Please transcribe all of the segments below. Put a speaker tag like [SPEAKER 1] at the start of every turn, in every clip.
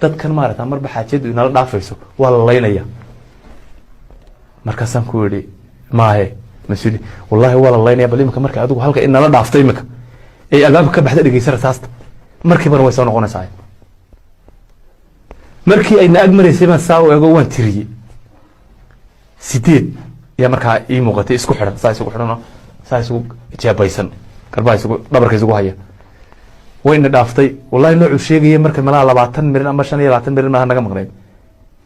[SPEAKER 1] dadkan maarata marba xaajadu inala dhaafayso waa la laynaya markaasaan ku yidhi maahe mas-uuli wallahi waa la laynaya bal imika marka adigu halka inala dhaaftay imika ay albaabka ka baxda dhegeysa rasaasta markiibana way soo noqonaysaa markii ayna ag maraysay baan saa u eego waan tiriyey 8 yaa markaa ii muuqatay isku xidhan saa isugu xidhanoo saa isugu jaabaysan garbaa isugu dhabarka isugu haya wayna dhaaftay wallahi noocuu sheegaya marka malaa 20 mirin ama 25 mirin maaha naga maqnayn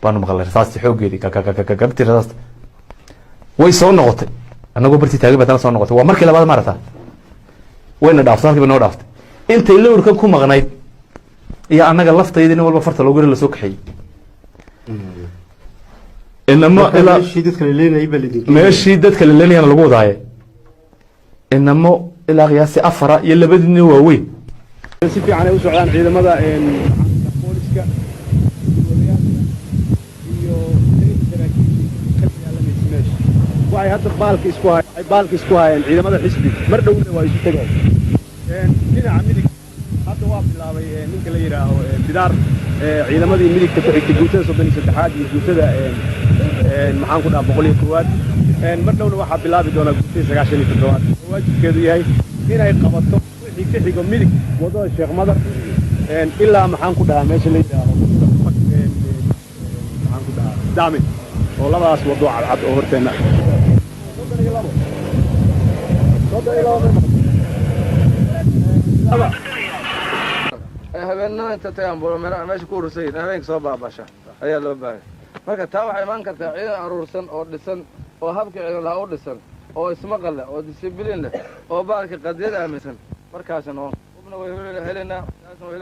[SPEAKER 1] baanu maqlay rasaasta xooggeedii kakakakakabti rasaasta way soo noqotay annagoo bartii taagay baatana soo noqotay waa markii labaad maarata wayna dhaaftay halkiiba noo dhaaftay intay lawrkan ku maqnayd iyo annaga laftayda nin walba farta loogu la soo kaxeeyey inama ilaa meeshii dadka la leenayana lagu wadaaye inamo ilaa qiyaasi 4 iyo 2 nin waaweyn
[SPEAKER 2] si fiican ay u socdaan ciidamada booliska iyo waxay hadda baalka isku hayeen ciidamada xisbi mar dhowna waa isu tagayeen dhinaca midig hadda waa bilaabay ninka la yiraahdo bidaar ciidamadii midigta ku xigtay guutada 33aad iyo guutada maxaan ku dhaaf 101aad mar dhowna waxa bilaabi doona guutada 97aad waajibkeedu yahay inay qabato wixii ka xigo midig wadada Sheekh Madar ilaa maxaan ku dhahaa meesha la yiraahdo maxaan ku dhahaa daamin oo labadaas wado cad oo horteena
[SPEAKER 3] habeenada inta tagaan bolo meesha ku urursayin habeenka soo baabasha ayaa loo baahay marka taa waxay imaan kartaa ciidan aruursan oo dhisan oo habka ciidan laha u dhisan oo ismaqal leh oo disibliin leh oo baalka qadiyad aaminsan markaasna qubna way helinaa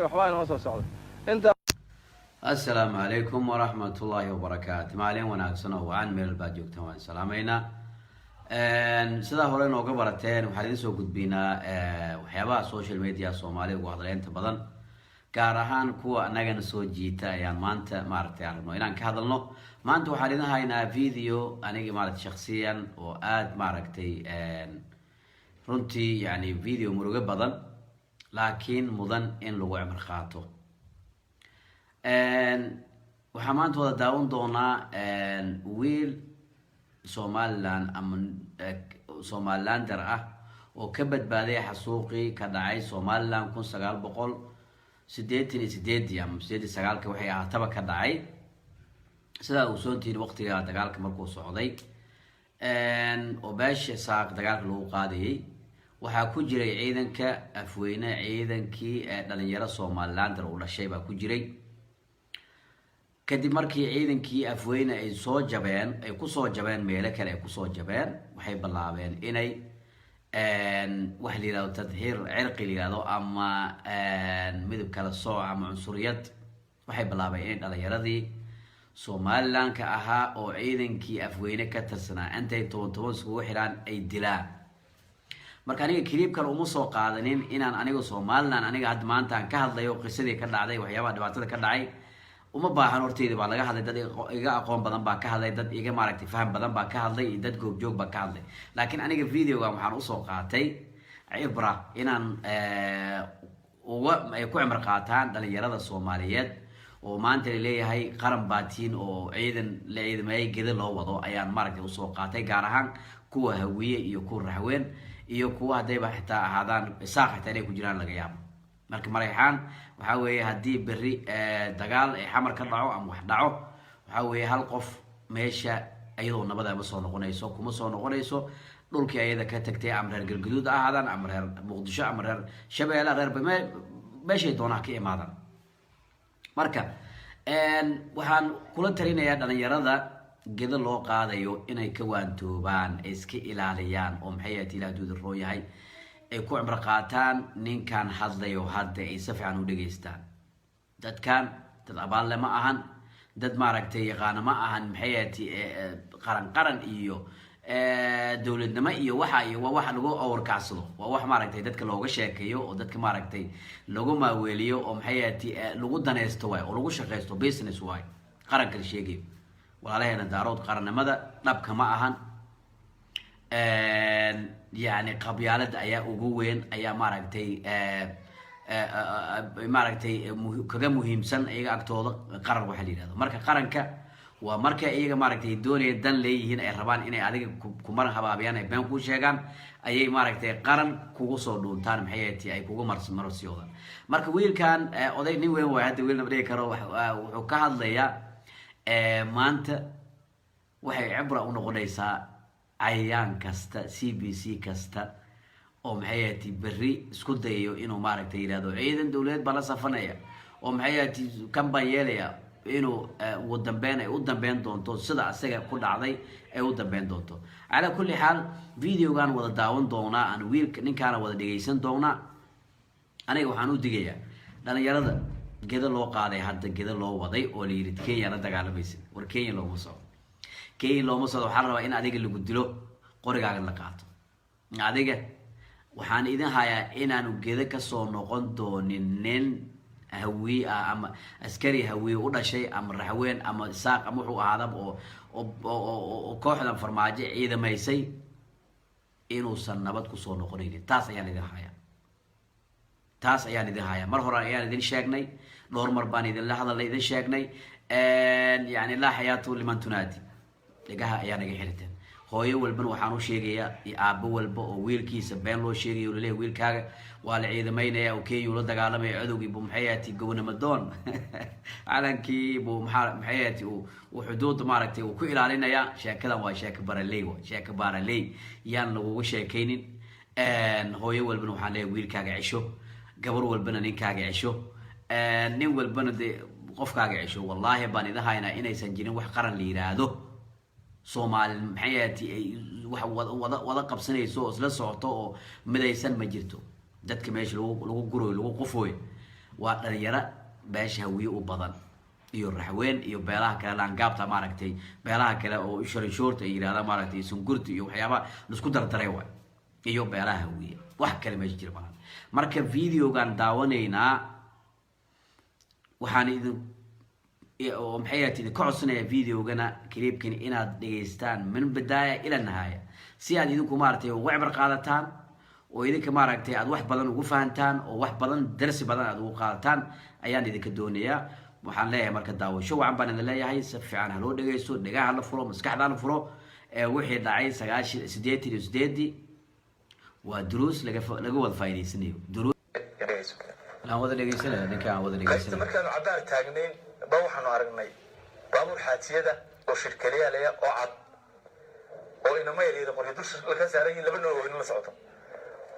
[SPEAKER 3] waxbaa inoo soo socda inta
[SPEAKER 4] السلام عليكم ورحمة الله وبركاته مالين وناكسنا وعن ميل باجوكتان وان سلامينا سيدا هورين oo gabarateen waxa idin soo gudbinaa waxyaabaha social media Soomaaliya ugu hadleynta badan gaar ahaan kuwa anagana soo jiita ayaan maanta maartay aragno inaan ka hadalno maanta waxaan idin haynaa video aniga maartay shakhsiyan oo aad maartay runtii yani video muruga badan laakiin mudan in lagu cimr qaato waxaan maanta wada daawan doonaa wiil Somalilander ah oo ka badbaaday xasuuqii ka dhacay Somaliland 1988 ama 89 waxay ahaataba ka dhacay sida uu soo tiin waqtiga dagaalka markuu socday oo baash saaq dagaalka lagu qaadayay waxa ku jiray ciidanka afweyne ciidankii dhalinyaro Somalilander oo dhashay baa ku jiray kadib markii ciidankii afweyne ay soo jabeen ay ku soo jabeen meelo kale ay ku soo jabeen waxay bilaabeen inay wax la yiraahdo tadhiir cirqi la yiraahdo ama midab kala sooc ama cunsuriyad waxay bilaabeen in dhalinyaradii Somaliland ka ahaa oo ciidankii afweyne ka tirsanaa intay toban isku xiraan ay dilaan marka aniga clipkan uma soo qaadanin inaan aniga Somaliland aniga had maanta aan ka hadlayo qisadii ka dhacday waxyaabaha dhibaatada ka dhacay uma baahan horteeda baa laga hadlay dad iga aqoon badan baa ka hadlay dad iga maaragtay faham badan baa ka hadlay dad goobjoog baa ka hadlay laakiin aniga videoga waxaan u soo qaatay cibra inaan ay ku cimr qaataan dhalinyarada Soomaaliyeed oo maanta leeyahay qaran baatiin oo ciidan la ciidamay gida loo wado ayaan maaragtay u soo qaatay gaar ahaan kuwa hawiye iyo kuwa raxween iyo kuwa hadayba xitaa ahaadaan isaaq xitaa inay ku jiraan laga yaabo marka marayxaan waxa weeye hadii bari dagaal ay xamar ka dhaco ama wax dhaco waxa weeye hal qof meesha ayadoo nabada ma soo noqonayso kuma soo noqonayso dhulkii ayada ka tagtay ama reer galgaduud ahaadaan ama reer muqdisho ama reer shabeelle reer meeshay doonaa ka imaadaan marka waxaan kula talinayaa dhalinyarada geda loo qaadayo inay ka waantoobaan ay iska ilaaliyaan oo maxay ilaaduud roo yahay ay ku cimr qaataan ninkan hadlayo hadda ay si fiican u dhageystaan dadkan dad abaal lama ahan dad maaragtay yaqaan ma ahan maxay qaran iyo dawladnimo iyo waxa lagu awrkacsado waa wax maaragtay dadka looga sheekeeyo oo dadka maaragtay lagu maaweeliyo oo maxay lagu daneysto way oo lagu shaqeysto business way qaranka sheegayo walaalaheena daarood qarannimada dhabka ma ahan يعني قبيلة أيا أجوين أيا ماركتي maaragtay kaga muhiimsan iyaga agtooda qaran waxa la yiraahdo marka qaranka waa marka iyaga maaragtay doonaya dan leeyihiin ay rabaan inay adiga ku mar habaabiyaan ay been ku sheegaan ayay maaragtay qaran kugu soo dhuuntaan maxay ahayd ay kugu marsiyoodaan marka wiilkan oday nin weyn waa hadda wiilna dhigi karo wuxuu ka hadlayaa maanta waxay cibra u noqonaysaa cayaan kasta CBC kasta oo maxay ahayd berri isku dayayo inuu maaragtay yiraahdo ciidan dawladeed baa la safanaya oo maxay ahayd kan baa yeelaya inuu ugu dambeyn ay u dambeyn doonto sida asaga ku dhacday ay u dambeyn doonto ala kulli xaal videogan wada daawan doonaa aan wiilka ninkaana wada dhageysan doonaa aniga waxaan u digayaa dhalinyarada geda loo qaaday hadda geda loo waday oo la yiri Kenya la dagaalamaysa war Kenya looma soo waxaan rabaa in adiga lagu dilo qorigaaga la qaato adiga waxaan idin hayaa inaanu geda ka soo noqon doonin nin hawi ama askari hawi u dhashay ama raxween ama saaq ama wuxuu ahaadab oo kooxdan farmaajo ciidamaysay inuusan nabad ku soo noqonaynin taas ayaan idin hayaa mar hore ayaan idin sheegnay dhowr mar baan idin la hadalay idin sheegnay yani la hayatu liman tunadi dhigaha ayaan naga xiriteen hooyo walban waxaan u sheegayaa aabbo walba oo wiilkiisa been loo sheegayo leeyahay wiilkaaga waa la ciidamaynaya oo Kenya la dagaalamay cadowgii buu maxayati gownamadoon calankii buu maxayati uu xuduud maaragtay uu ku ilaalinaya sheekadan waa sheeko baraley yaan lagu sheekaynin hooyo walban waxaan leeyahay wiilkaaga cisho gabar walbana ninkaaga cisho nin walbana qofkaaga cisho wallahi baan idahaynaa inaysan jirin wax qaran la yiraahdo Soomaali maxayati wax wada qabsanayso oo isla socoto oo midaysan ma jirto dadka meesha lagu guro lagu qofooy waa dhalinyaro beesha hawiye u badan iyo raxween iyo beelaha kale laangaabta maaragtay beelaha kale oo shoorta ay yiraahdo maaragtay sungurti iyo waxyaaba la isku dardaray way iyo beelaha hawiye wax kale meesha jira badan marka videogan daawaneynaa waxaan idin oo maxayati ka codsanaya videogana clipkan inaad dhageystaan min bidaaya ila nihaaya si aad idinku maaragtay ugu cibar qaadataan oo idinka maaragtay aad wax badan ugu fahantaan oo wax badan darsi badan aad ugu qaadataan ayaan idinka doonayaa waxaan leeyahay marka daawasho wacan baan idin leeyahay si fiican ha loo dhageysto dhagaha la furo maskaxda la furo wixii dhacay 88 waa duruus laga wada faa'iideysanayo duruus la wada dhageysanayo ninka wada dhageysanayo
[SPEAKER 5] markaan cabaar taagnayn ba waxaanu aragnay baabuur xaatiyada oo shirkaliyaal oo cad oo inama yareeyo qoryo dusha laga saaray laba nooc oo la socdo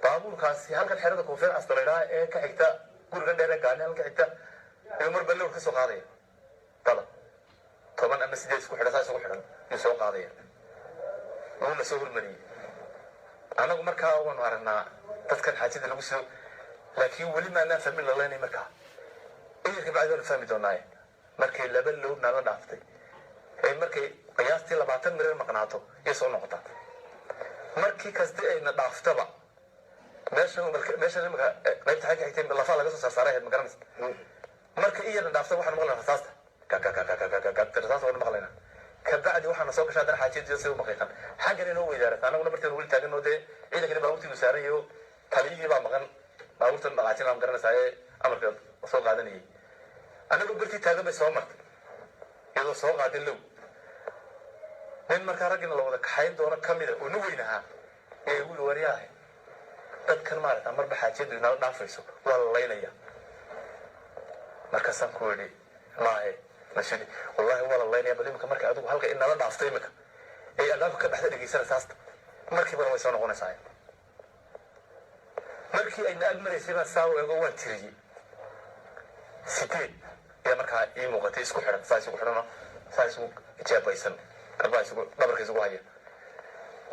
[SPEAKER 5] baabuurkaasi halkan xerada koonfur Australia ee ka xigta guriga dheer gaani halka xigta mar bal ka soo qaaday tala toban ama 8 isku xidhan soo xidhan in soo qaaday oo soo hormariyay anagu markaa waan aragnaa dadkan xaajida lagu soo laakiin wali ma ana fahmin la leenay markaa ka bacdo fahmi doonaa markay laba loo nala dhaaftay markay qiyaastii 20 mirir maqnaato iyo soo noqota markii kasta ay na dhaaftaba meesha marka qaybta xagga xigtay lafa laga soo saaray magaranaysa marka iyana dhaafta waxaan maqlaynaa rasaasta rasaasta waan maqlaynaa ka bacdi waxaan soo gashaa dan xaajiyada soo maqaysan xaggan inoo weydaarta anaguna markaan wali taagan oo ciidanka baabuurtii saaray iyo taliyihii baa maqan baabuurtan dhaqaajin aan garanaysaa amarka soo qaadanayay anagu bartii taagan bay soo martay iyadoo soo qaadin low nin markaa raggina la wada kaxayn doono kamida oo nu weynahaa ee ugu wariyahay dadkan maaragta marba xaajiyadu inala dhaafayso waa la laynaya markaasaan ku yidhi maahe nashidi wallahi waa la laynaya bal imika marka adigu halka inala dhaaftay imika ee albaabka ka baxda dhegeysanaysaasta markiibana way soo noqonaysaa markii ayna agmaraysay baan saa eego waan tiriyey 8 ya markaa ii muuqatay isku xidhan saa isku xidhano saa isku jaabaysan kalbaa isku dhabarka isku haya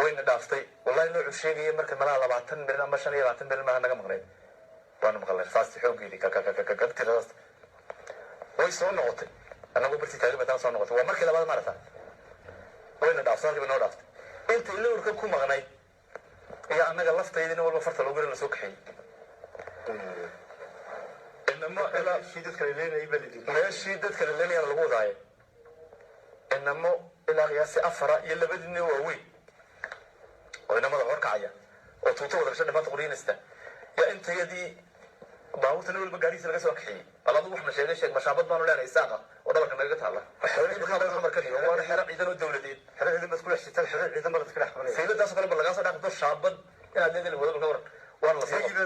[SPEAKER 5] wayna dhaaftay wallahi noocu sheegaya marka malaa 20 mirir ama 25 mirir ma naga maqnay baan maqlay saasti xoogeedii ka tiradas way soo noqotay anagu bartii taagan baan soo noqotay waa markii labaad marata wayna dhaaftay halkii noo dhaaftay inta ilowrka ku maqnay iyo anaga laftaydina walba farta loo garan la soo kaxay inama ila shidad kale leeyahay balidi meeshii dadka leeyahay lagu wadaayo inama ila qiyaasi afara iyo labadina waa weyn oo inamada hor kacaya oo tuuto wada gashay dhamaad qoriinasta ya inta yadii baabuurta nin walba gaarigiisa laga soo kaxeeyey bal adigu wax ma sheeg mashaabad baanu leenahay isaaqa oo dhabarka nagaga taalla xamar ka dhigo waana xero ciidan oo dowladeed xero ciidan bas kula xitaan xero ciidan baa iska dhex qabanaya sayladaas kale bal laga soo dhaaqdo shaabad inaad leedahay wadada ka waran waana la soo iyaga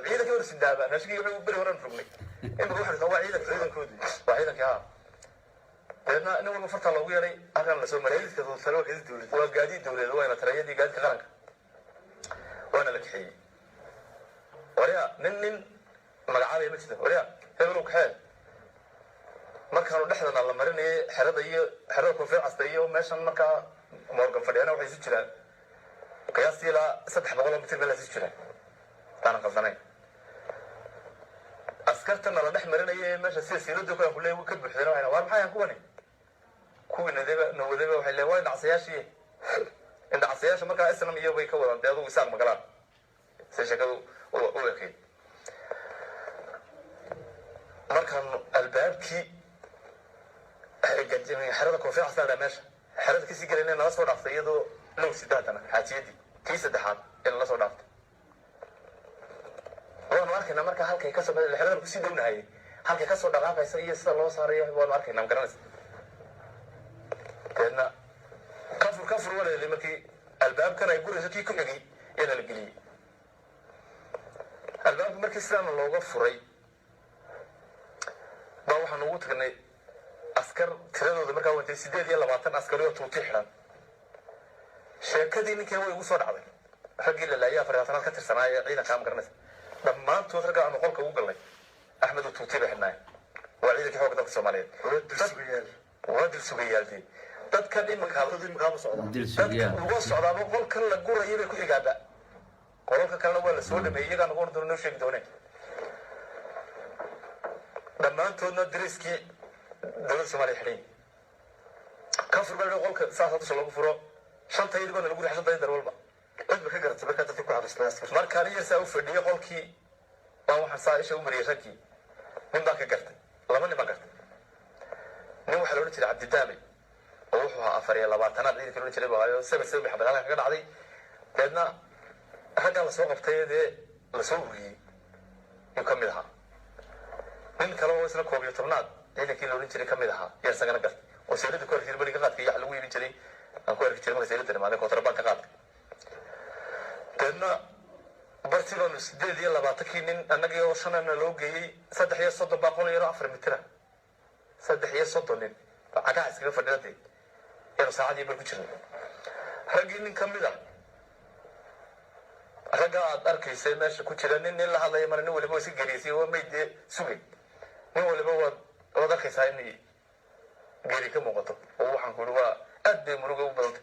[SPEAKER 5] ciidanka war sidaaba raashinka wuxuu bari horan rugnay in ruuxa waa ciidankoodii waa ciidanka deedna nin walba farta loogu yeeray halkan la soo maray waa gaadiid dowladeed waana tarayadii gaadiidka qaranka waana la kaxeeyey warya nin magacaabay ma jirto warya hebel kaxee markaanu dhexdana la marinayay xerada koonfur casta iyo meeshan markaa morgan fadhiyana waxay isu jiraan qiyaastii ilaa 300 mitir meel isu jiraan taana qaldanayn askartana la dhex marinayay meesha sida siilada ku aan leeyahay ka buuxdeen waxayna war maxay aan kuwani kuwina nawadaba waxay leeyahay dhacsayaashii indhacsayaasha markaa islam iyo bay ka wadaan deedu isaaq magalaan si shakadu u ekay markaan albaabkii xerada koonfur casta meesha xerada kasii galayna nala soo dhaaftay iyadoo low sidaadana xaajiyadii tii saddexaad ee nala soo dhaaftay waanu arkaynaa markaa halkay kasoo xerada kusii dhownahay halkay kasoo dhaqaaqaysa iyo sida loo saarayo waanu arkaynaa ma garanaysa deedna kafur waleelay markii albaabkan ay gurayso kii ku xigay iyana la geliyey albaabka markii sidaana looga furay baa waxaan ugu tagnay askar tiradooda markaa wantay 28 askari oo tuuti xidhan sheekadii ninkii way ugu soo dhacday raggii la laayay 40 ka tirsanaa ee ciidanka ma garanaysa dhammaantood ragga aanu qolka ugu galnay axmed tuuti bay xidhnay waa ciidankii xoogga dalka Soomaaliyeed waa dil sugayaal dadkan imanka ma socdaan ugu socdaaba qolkan la gurayay bay ku xigaaba qolka kalena waa la soo dhameeyay iyaga nagu ordo noo sheegi dooneen dhammaantoodna dariskii dowladda Soomaaliya xidhay kafur baa qolka saasada lagu furo shanta iyagoona lagu rixsan dayar walba cid ka garatay marka dadku ku xabisnaa markaan iyasa u fadhiyay qolkii baa waxaan saa isha u mariyay raggii nin baa ka gartay laba nin baa gartay nin waxa la oran jiray Cabdi Daami oo wuxuu ahaa 24 ciidanka loo jiray baa sabab xabad halka ka dhacday deedna ragga la soo qabtay la soo uriyay in kamid ahaa nin kale oo isna 12aad ciidankii loo jiray kamid ahaa yaa sagana gartay oo seelada ku horjeeday bariga qaadka iyo lagu yeerin jiray aan ku arki jiray markay seelada dhamaanay kontrabaan ka qaadka deedna bartilon 28 nin annaga oo shanana loo geeyay 330 boqol iyo 4 mitir 330 nin agaas iskaga fadhiday ee saacadii bar ku jiray raggii nin kamid ah ragga aad arkaysay meesha ku jira nin la hadlay mar nin waliba si geeriyay oo meeyde sugay nin waliba wada arkaysaa in geeri ka muuqato oo waxaan ku waa aad bay muruga u badan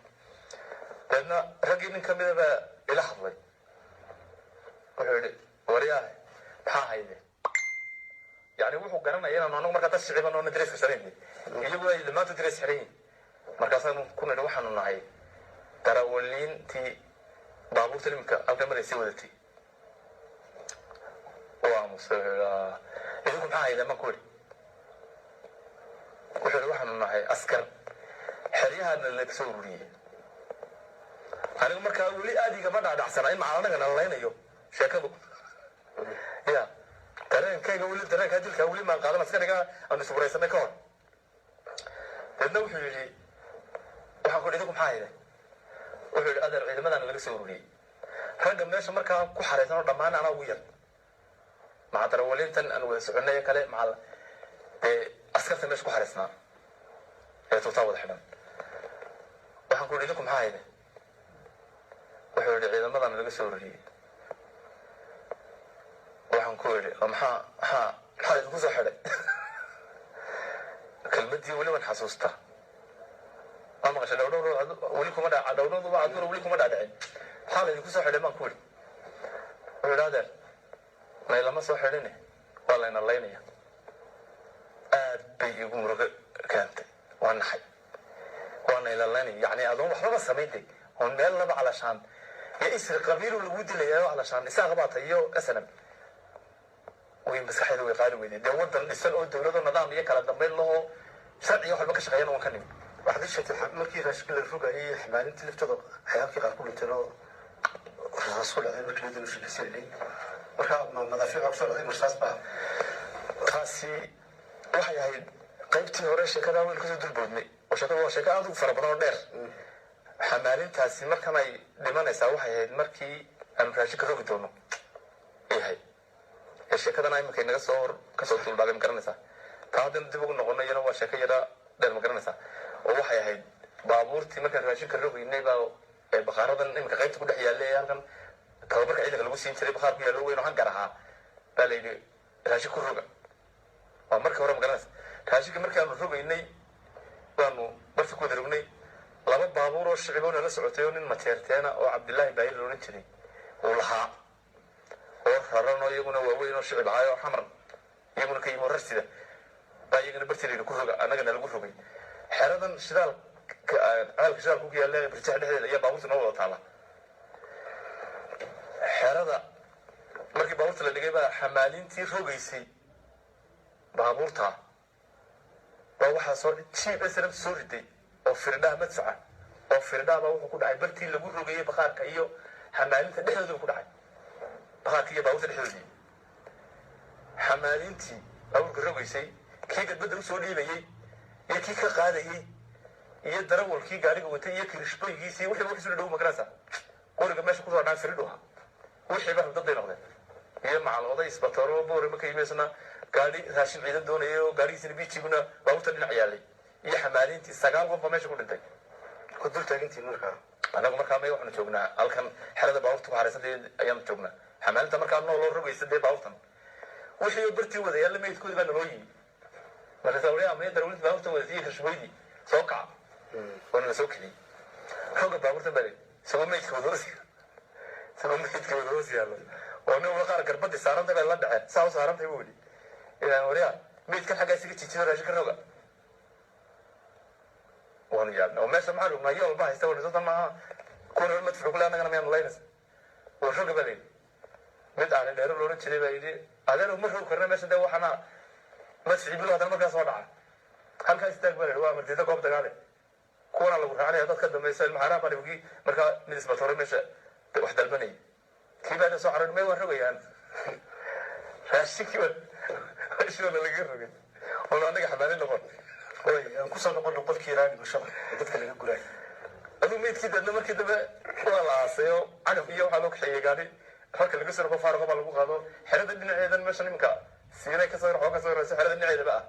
[SPEAKER 5] dadna raggii nin kamid ah ila hadlay wuxuu yidhi waryahay maxaa hayde يعني وحو قرنا يلا نانو مركا تشعب انو ندرس كسرين يجيبوا لما تدرس حرين مركا سان كنا waxaanu nahay darawaliintii baabuurta nimka halka mareysay wadatay waa musala idinku maxaa hayda ma kuli wuxuu waxaanu nahay askar xeryahan la soo ururiyay anigu markaa wali aadiga ma dhaadhacsanay macalanaga la leenayo sheekadu ya dareenkayga wali dareenka dilka wali ma qaadan askariga aanu subraysanay ka hor dadna wuxuu yiri waxaan ku idinku maxaa hayda wuxuu yiri adeer ciidamadan laga soo ururiyay ragga meesha markaa ku xareysan oo dhammaan ana ugu yar ma darawaliintan aan wada soconay kale macal askarta meesha ku xareysnaa ee tuutaa wada xidhan waxaan ku idinku maxaa hayda wuxuu yiri ciidamadan laga soo ururiyay waxaan ku yiri maxaa idinku soo xidhay kelmadii wali waan xasuustaa ama qashay dhowr wali kuma dhaca dhowradu waa aduur wali kuma dhacay maxaa idinku soo xidhay maan ku yiri wuxuu adeer lama soo xidhine waa la inaaleynaya aad bay igu muruga keentay waa naxay waana ilaaleynaya yani adoon waxbaba samaynay oo meel laba calashaan ya isri qabiilu lagu dilayaa calashaan isaga baata iyo snm way maskaxda way qaali weydii dee wadan dhisan oo dawlado nidaam iyo kala dambeyn loo sharci iyo waxba ka shaqeeyana waan ka nimi waxaad sheegtay markii raashka la rogayay ximaalintii laftada xayaabkii qaar ku dhintay oo rasuul ay markii la shaqeeyay marka madaafiic ku soo dhacday marsaas baa taasi waxay ahayd qaybtii hore sheekada weyn kasoo dulboodnay oo sheekada waa sheeko aad u fara badan oo dheer xamaalintaasi markan ay dhimanaysaa waxay ahayd markii aanu raashin ka rogi doono ay ahayd ee sheekadana iminka naga soo kasoo duldhaalay ma garanaysaa taa haddana dib ugu noqono iyana waa sheeko yara dheer ma garanaysaa oo waxay ahayd baabuurtii markaan raashinka rogaynay baa bakhaaradan iminka qaybta ku dhex yaalla ee halkan tababarka ciidanka lagu siin jiray bakhaar ku yaallo weyn oo hangar ahaa baa la yidhi raashin ku roga waa markii hore ma garanaysa raashinka markii aanu rogaynay baanu barta ku wada rognay laba baabuur oo shicibona la socotay oo nin mateerteena oo cabdillaahi baayir la odhan jiray uu lahaa oo raran oo iyaguna waaweyn oo shicib ahaay oo xamar iyaguna ka yimi rarsida baa iyagana bartilayna ku roga annagana lagu rogay xeradan shidaal caalka shidaalka ku yaalla birjax dhexdeeda ayaa baabuurta noo wada taala xerada markii baabuurta la dhigay baa xamaalintii rogaysay baabuurta baa waxaa soo jiib snft soo riday oo firdhaha madfaca oo firdhaha baa wuxuu ku dhacay bartii lagu rogayay bakhaarka iyo xamaalinta dhexdooda ku dhacay bakhaarka iyo baabuurta dhexdoodii xamaalintii baabuurka rogaysay kii gadbadda usoo dhiibayey iyo kii ka qaadayey iyo darawalkii gaariga watay iyo kirishboygiisii wixii wax isu dhow magarasa qoriga meesha kusoo dhaan firidhuha wixii baa daday noqdeen iyo macalooday isbatooro boore marka yimaysna gaari raashin ciidan doonayay oo gaarigiisina biijiguna baabuurta dhinac yaalay iyo xamaalintii 9 qof baa meesha ku dhintay ku dul taagintiin markaa anagu markaa may waxaanu joognaa halkan xerada baabuurta ku xaraysan ayaanu joognaa xamaalinta markaa noo loo rogaysa dee baabuurtan wixii bartii wada yaalla meydkoodii baa naloo yimi markaasa wariyaa maya darawlinta baabuurta wadatay iyo kirshboydii soo kaca waana la soo kiciyey roga baabuurtan baa le isagoo meydka wada hoos yaallo oo nin wala qaar garbadii saarantay bay la dhaceen saa u saarantay buu weli ilaan wariyaa meydkan xaggaa isiga jijido raashin ka roga waanu yaabna oo meesha maxaa rognaa iyo walba haysta wanisotan maaha kuwana madfuxu kule annagana miyaanu laynaysa waa roga baa layidhi mid aani dheero looran jiray baa yidhi adeer ma rogi karna meesha dee waxaana madfici bilo haddana markaa soo dhaca halkaa istaag baa la yidhi waa martida goob dagaale kuwana lagu raacanaya dadka dambaysa ilmaxaaraha baa dhibkii markaa mid isbatore meesha wax dalbanayay kii baa soo carar may waan rogayaan raashinkii meeshiona laga rogay oonu annaga xamaalin noqon aan kusoo noqono qolkii raani bulshada ee dadka laga guraay aduu meydkii dadna markii dambe waa la aasayo cagaf iyo waxaa loo kaxeeyey gaari halka laga soo noqo faaruqa baa lagu qaado xerada dhinaceedan meesha nimanka siinay ka soo xooga soo rayso xerada dhinaceedaba ah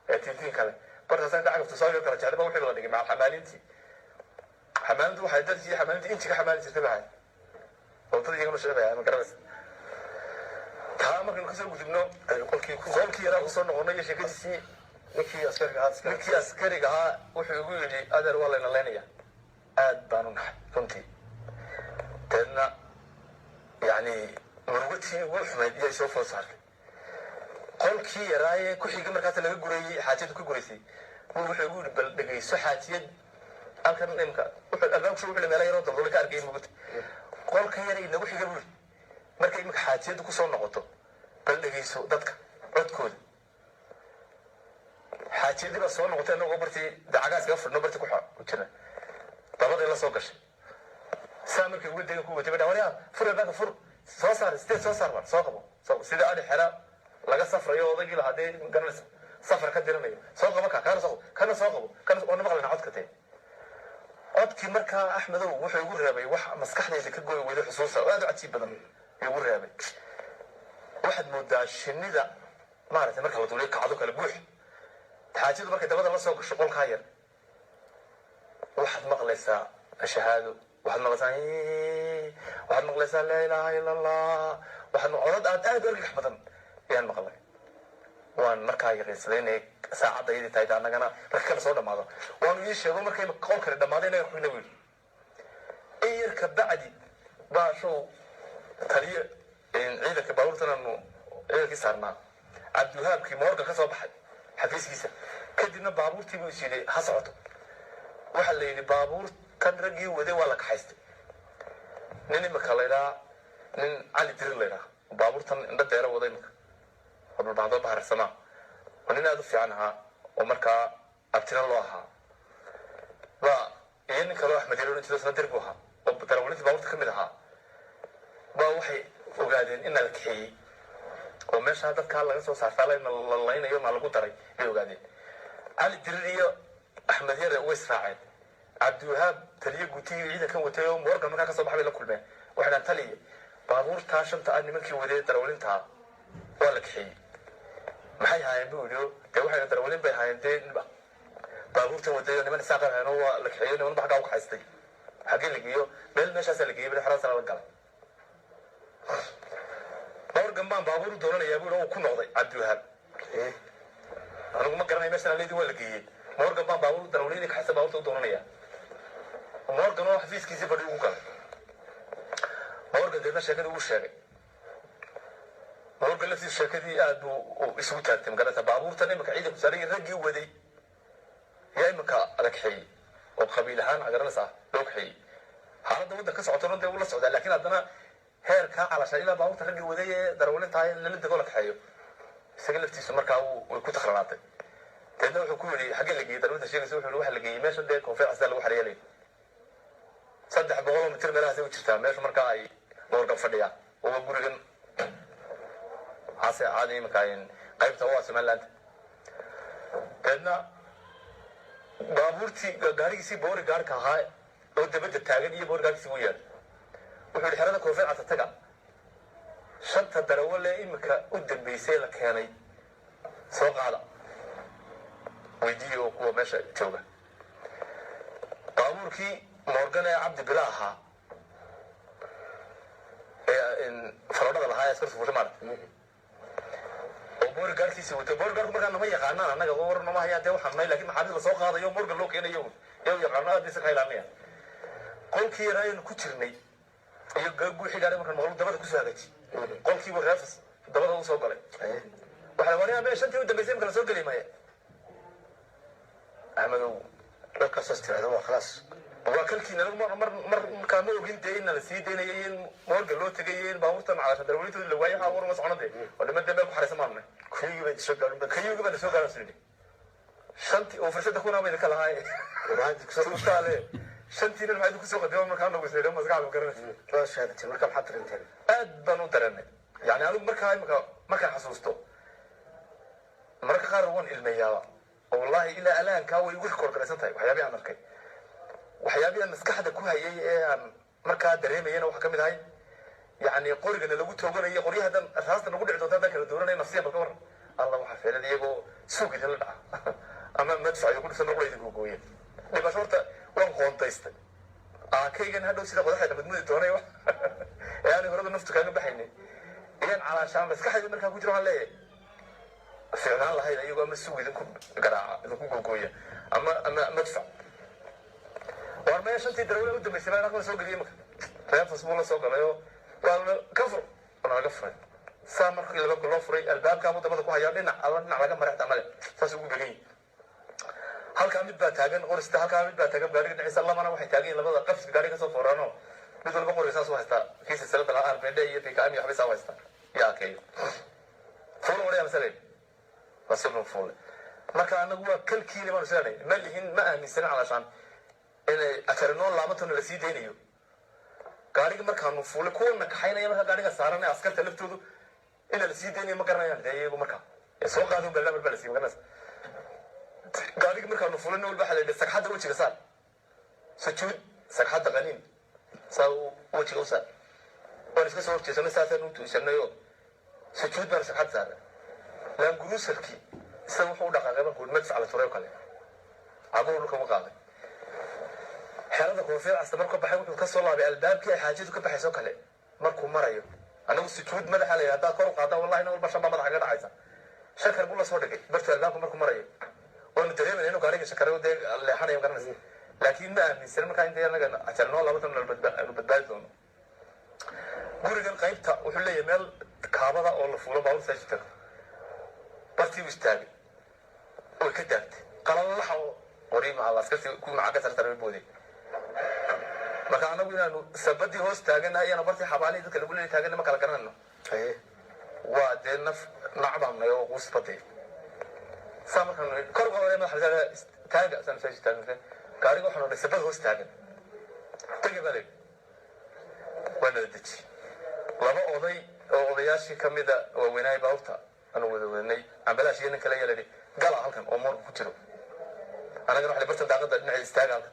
[SPEAKER 5] ee tiintiin kale bartaasa inta cagaftu soo kala jeclaba wixii la dhigay macal xamaalintii xamaalintu waxay dadkii xamaalintii intiga xamaali jirtay bahay oo dad iyagana sheegaya ma garanaysa taa markaynu kasoo gudubno qolkii yaraa kusoo noqonay iyo sheekadiisii ninkii askariga ahaa wuxuu igu yidhi adeer waa layna leynaya aad baanu nahay runtii deedna yani murugatii ugu xumayd iyay soo food saartay qolkii yaraaye ku-xigii markaas laga gurayey xaajiyadu ka guraysay wuxuu igu yidhi bal dhegayso xaajiyad halkan imka albaabkusha wuxuu meela yaroo dambe ka arkay mugud qolka yara inagu xiga buu yidhi markay imika xaajiyadu kusoo noqoto bal dhegayso dadka codkooda xaajiyadii baa soo noqotay anagoo bartii dacagaas kaga fadhno bartii ku jira dabaday la soo gashay saa markay uga degan ku watay ba waryaa fur albaabka fur soo saar sideed soo saar baan soo qabo sida adhi xera laga safrayo odaygii lahaa dee garanaysa safar ka diranayo soo qabo kana soo qabo kana soo qabo kana oo maqlana codka tee codkii markaa axmedow wuxuu igu reebay wax maskaxdayda ka gooy weydo xusuusa oo aad u cajiib badan igu reebay waxaad moodaa shinnida maaragtay marka la duuliyo kacdo kale buux xaajadu markay dabada la soo gasho qolkaa yar waxaad maqlaysaa shahaado waxaad maqlaysaa laa ilaaha ila allah codad aad u argagax badan ayaan maqlay waan markaa yaqiinsaday inay saacadda iyadii tahay annagana marka kala soo dhamaado waanu ii sheego markay qol kale dhammaaday inaga xugna wiil in yar ka bacdi baa show taliye ciidanka baabuurtan aanu ciidankii saarnaa cabdiwahaabkii moorga ka soo baxay xafiiskiisa kadibna baabuurtii buu is yidhi ha socoto waxaa la yidhi baabuurtan raggii waday waa la kaxaystay nin imika laydhaa nin cali dirir laydhaa baabuurtan indha deera wada imika oo dhulbaxdo baharsamaa oo nin aada u fiican ahaa oo markaa abtina loo ahaa baa iyo nin kaloo axmed yaro intido isna dir buu ahaa oo darawaliintii baabuurta ka mid ahaa baa waxay ogaadeen in la kaxeeyey oo meesha dadka laga soo saartaa la laynayo ma lagu daray ay ogaadeen cali dirir iyo axmed yare way israaceen cabdiwahaab taliye guutiga ciidankan watay oo morgan markaa kasoo baxbay la kulmeen waxay dhaan taliye baabuurtaa shanta ah nimankii wadee darawlintaa waa la kaxeeyey maxay haayeen buu yidhi dee waxay darawlin bay haayeen dee baabuurtan wadayo niman isaaq ahayn oo waa la kaxeeyo niman baxgaa u kaxaystay xaggee la geeyo meel meeshaasaa la geeyey xaraasana la galay morgan baan baabuur u doonanayaa buu ku noqday cabdiwahaab anigu ma garanay meeshaan leedii waa la geeyey morgan baan baabuur darawliin kaxaysta baabuurta u doonanayaa morgan oo xafiiskiisii fadhi ugu galay morgan deedna sheekadii uu sheegay morgan laftiisu sheekadii aad buu isugu taagtay magarata baabuurtan iminka ciidanku saaray raggii waday yaa iminka la kaxeeyey oo qabiil ahaan agaranaysa loo kaxeeyey xaaladda waddan ka socotona dee uu la socdaa laakiin haddana heerkaa calasha ilaa baabuurta raggii waday ee darawlintaa in lala dego la kaxeeyo isaga laftiisu markaa way ku takranaatay deedna wuxuu ku yidhi xaggee la geeyey darawlinta sheegaysa wuxuu yidhi waxa la geeyey meesha dee koonfeer casdaa lagu xareeyalay 300 mitir meelahaasay u jirtaa meesha markaa ay morgan fadhiyaan oo gurigan hase caadi iminka qaybta waa somaliland deedna baabuurtii gaarigiisii boori gaarka ahaa oo dabadda taagan iyo boori gaarkiisii u yaal wuxuu yidhi xerada koonfeer casataga 5 darawale iminka u dambeysay la keenay soo qaada weydiiyo oo kuwa meesha jooga baabuurkii morgan ee cabdi bila ahaa ee faroodhada lahaa ee askartu fuusha maaragta oo boori gaarkiisii watay boori gaarku markaa nama yaqaanaan annaga oo war nama hayaan dee waxaan nahay laakiin maxaabiis la soo qaadayo morgan loo keenayo yaa yaqaano aad isa ka ilaalinaya qolkii yaraa aynu ku jirnay iyo guuxii gaari markaan maqlo dabada kusoo hagaaji qolkiibu reefas dabada u soo galay waxaa la waryaa mee shantii u dambeysay imka la soo geli maya axmedow dharkaasaas tirahda waa khalaas waa kalkiina markaa ma ogin dee ina la sii daynayay in morgan loo tegay in baabuurtan calasha darawlintooda la waayay waxaa war ma socona dee oo niman dee meel ku xaraysan maamne kayugi baa soo gaarin kayugi baa soo gaarin sii shantii oo fursada kuna ma idinka lahaay suutaale shantiina maxaa idinku soo qadimo markaa nagu seedo maskaxda garanaysa waa shahadatay markaa maxaad dareentay aad baan u dareennay yani anigu markaan xasuusto mararka qaar waan ilmeeyaaba oo wallahi ilaa alaankaa way igu korkaraysan tahay waxyaabii aan arkay waxyaabii aan maskaxda ku hayay ee aan markaa dareemayana waxa ka mid ahay yani qorigana lagu tooganayo qoryahadan raasta nagu dhici doonta haddaan kala dooranay nafsiya balka waran alla waxaa feelad iyagoo suug idinla dhaca ama madfac ku dhisan noqla idinku gooya dhibasho horta waan qoontaystay kaygan hadhow sida qodaxda madmudi doonay ee aanay horada naftu kaaga baxaynay iyaan calaashaan maskaxdayda markaa ku jiro waxaan leeyahay ficnaan lahayd iyagoo ama suug idinku garaaca idinku googooya ama madfac war maya shantii darawle u dambeysay baa naqla soo geliyay marka reefas buu la soo galay oo waa ka fur naga furay saa markii laba loo furay albaabkaa mudamada ku hayaa dhinac laga mareexda male saas ugu began yihin halkaa mid baa taagan qorista halkaa mid baa taagan gaariga dhinaciisa lamana waxay taagan yihin labada qafska gaariga kasoo foraano mid walba qoriga saas u haystaa kii silsilada lahaa arbedhe iyo bkm iyo waxbay saa u haystaa iyo akeeyo fuula waraya masaleen wasilun fuule marka anagu waa kalkiili baanu silanay ma lihin ma aaminsanin calashaan inay atarinoon laabatona la sii daynayo gaariga markaanu fuulay kuwana kaxaynaya markaa gaariga saaran ee askarta laftoodu ina la sii daynayo ma garanayaan dee iyagu markaa ee soo qaadon baa lamar baa la sii magaranaysa gaariga markaanu fuulay nin walba waxaa la yidhi sagxadda wejiga saar sujuud sagxadda qaniin saa wejiga u saar waan iska soo horjeesanay saasaan u tuisanay oo sujuud baan sagxad saaray laanguruusarkii isaga wuxuu u dhaqaaqay markuu madfac la turay oo kale cabuhu dhulka uga qaaday xerada koonfeer casta markuu baxay wuxuu ka soo laabay albaabkii ay xaajadu ka baxayso kale markuu marayo anagu sujuud madaxa la haddaad kor u qaada wallahi nin walba shanba madaxa ka dhacaysa shakar buu la soo dhigay bartuu albaabku markuu marayo waanu dareemayna inuu gaariga shakare dee leexanayo garanaysa laakiin ma aaminsan markaa inta anaga ajarnoo labatan aanu badbaadi doono gurigan qaybta wuxuu leeyahay meel kaabada oo la fuulo baabuur saasi tago bartii u istaagay way ka daagtay qalalaxa oo qori maca askartii ku maca ka sartara booday marka anagu inaanu sabadii hoos taaganahay iyana bartii xabaalihi dadka lagu leeyahay taagana ma kala garanayno waa dee nacbaamnay oo quusbadee saa markaan kor qoday madaxa taaga saan saasi taagan gaariga waxaanu sabad hoos taagan tagay baa leeyahay waa nala deji laba oday oo odayaashii ka mida waaweynahay baabuurta aanu wada wadanay ambalaas iyo nin kale ayaa la yidhi gala halkan oo moorka ku jiro anagana waxay barta daaqada dhinaca istaaga halkan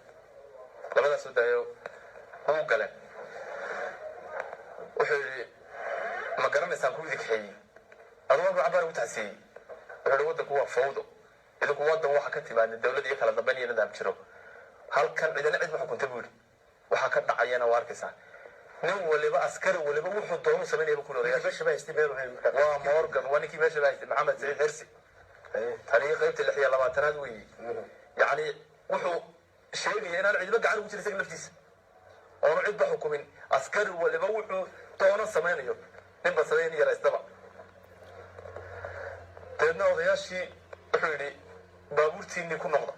[SPEAKER 5] labadaas oo daayo wuu galeen wuxuu yidhi ma garanaysaan ku idin kaxeeyey aduu walba cabaar ugu tacsiiyey wuxuu yidhi waddanku waa fawdo idinku waddan waxa ka timaada dawlad iyo kala dambayn iyo nidaam jiro halkan cidina cid ma xukunta buu yidhi waxaa ka dhacayana waa arkaysaa nin waliba askari waliba wuxuu doonu samaynaya ku waa morgan waa ninkii meesha bahaystay maxamed saciid xirsi tanii qaybta 26aad weeye yacni wuxuu sheegaya inaan cidba gacan ugu jira isaga naftiisa oonu cidba xukumin askari waliba wuxuu doono samaynayo nin badsaday in yaraystaba dabeedna odayaashii wuxuu yidhi baabuurtiinii ku noqda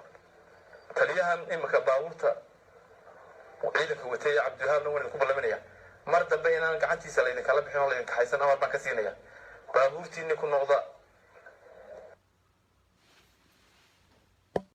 [SPEAKER 5] taliyahan imika baabuurta ciidanka watay ee cabdiwahaabna waan idinku ballaminaya mar dambe inaan gacantiisa laydinkala bixin oo laydinka haysan amar baan ka siinaya baabuurtiinii ku noqda